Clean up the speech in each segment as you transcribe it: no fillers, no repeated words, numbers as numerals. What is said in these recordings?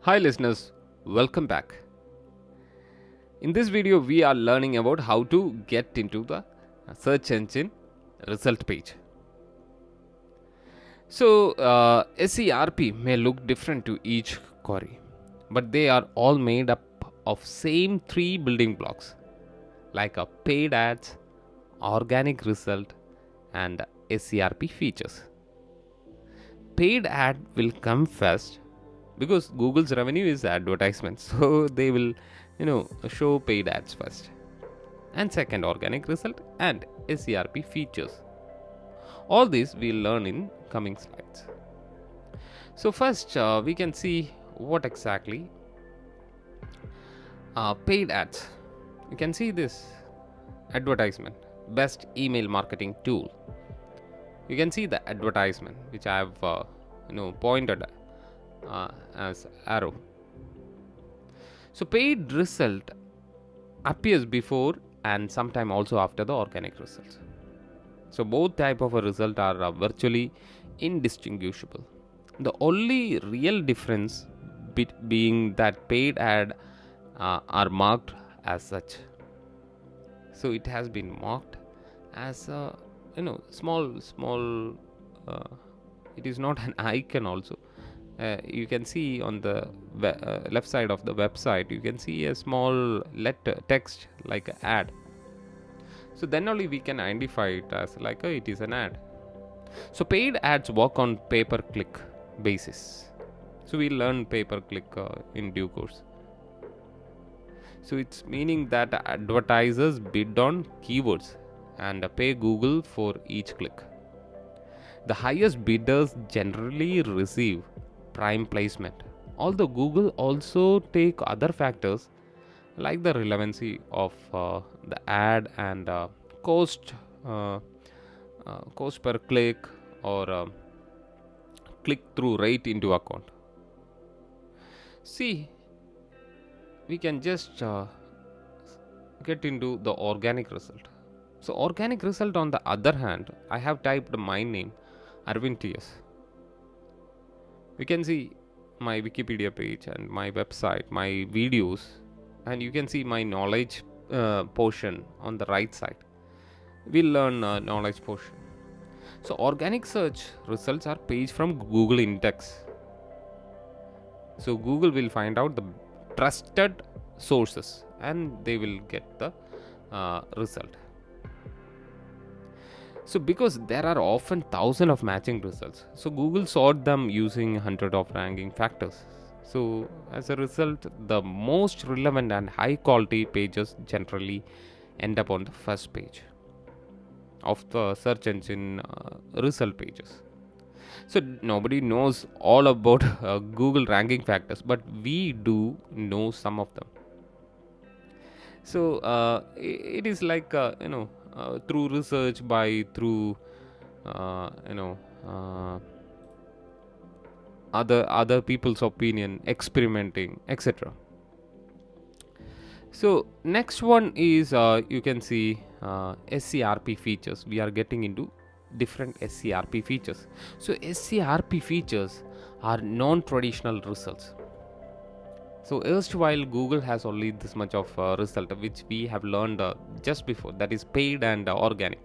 Hi listeners, welcome back. In this video, we are learning about how to get into the search engine result page. SERP may look different to each query, but they are all made up of same three building blocks like a paid ads, organic result, and SERP features. Paid ad will come first because Google's revenue is advertisements, so they will show paid ads first, and second organic result and SERP features. All this we'll learn in coming slides. So first we can see what exactly paid ads. You can see this advertisement, best email marketing tool. You can see the advertisement which I have pointed as arrow. So paid result appears before and sometime also after the organic results. So both type of a result are virtually indistinguishable. The only real difference being that paid ad are marked as such. So it has been marked as a small. It is not an icon also. You can see on the left side of the website, you can see a small letter text like an ad. So then only we can identify it as like it is an ad. So paid ads work on pay-per-click basis. So we learn pay-per-click in due course. So it's meaning that advertisers bid on keywords and pay Google for each click. The highest bidders generally receive prime placement, although Google also take other factors like the relevancy of the ad and cost per click or click through rate into account. See, we can just get into the organic result. So organic result, on the other hand, I have typed my name, Aravind TS. We can see my Wikipedia page and my website, my videos, and you can see my knowledge portion on the right side. We'll learn knowledge portion. So organic search results are paged from Google index. So Google will find out the trusted sources and they will get the result. So because there are often thousands of matching results, so Google sort them using hundred of ranking factors. So as a result, the most relevant and high quality pages generally end up on the first page of the search engine result pages. So nobody knows all about Google ranking factors, but we do know some of them. So it is like through research, through other people's opinion, experimenting, etc. So next one is you can see SERP features. We are getting into different SERP features. So SERP features are non-traditional results. So erstwhile Google has only this much of result which we have learned just before, that is paid and organic.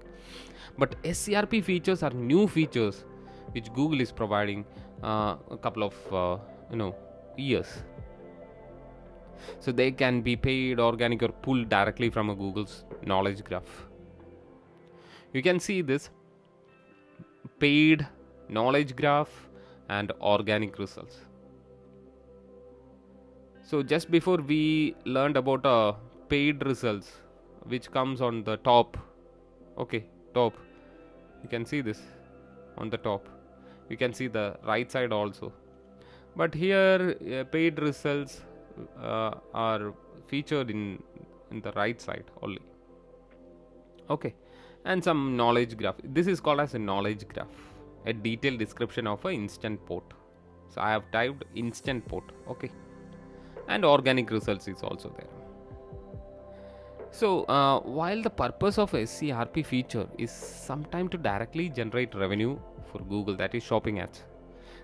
But SERP features are new features which Google is providing a couple of years. So they can be paid, organic, or pulled directly from a Google's knowledge graph. You can see this paid, knowledge graph, and organic results. So just before we learned about paid results, which comes on the top. Okay, top. You can see this on the top. You can see the right side also. But here paid results are featured in the right side only. Okay, and some knowledge graph. This is called as a knowledge graph, a detailed description of an instant port. So I have typed instant port. Okay. And organic results is also there. So while the purpose of SERP feature is sometimes to directly generate revenue for Google, that is shopping ads,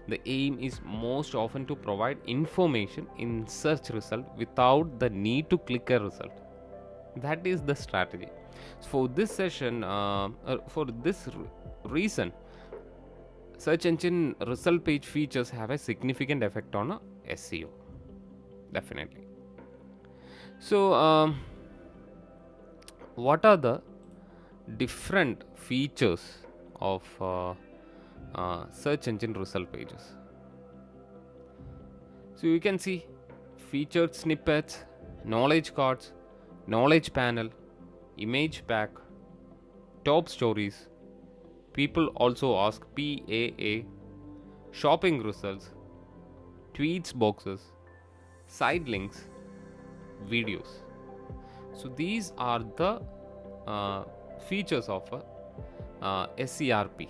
The aim is most often to provide information in search result without the need to click a result. That is the strategy. For this session, for this reason, search engine result page features have a significant effect on SEO. Definitely. So, what are the different features of search engine result pages? So you can see featured snippets, knowledge cards, knowledge panel, image pack, top stories. People also ask PAA, shopping results, tweets boxes, side links, videos. So these are the features of a SERP,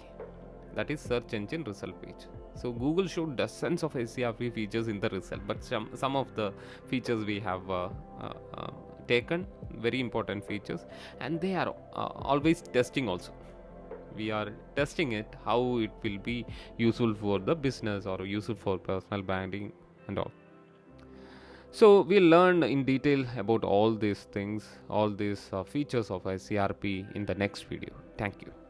that is search engine result page. So Google showed dozens of SERP features in the result, but some of the features we have taken, very important features, and they are always testing also. We are testing it, how it will be useful for the business or useful for personal branding and all. So we learned in detail about all these things, all these features of SERP in the next video. Thank you.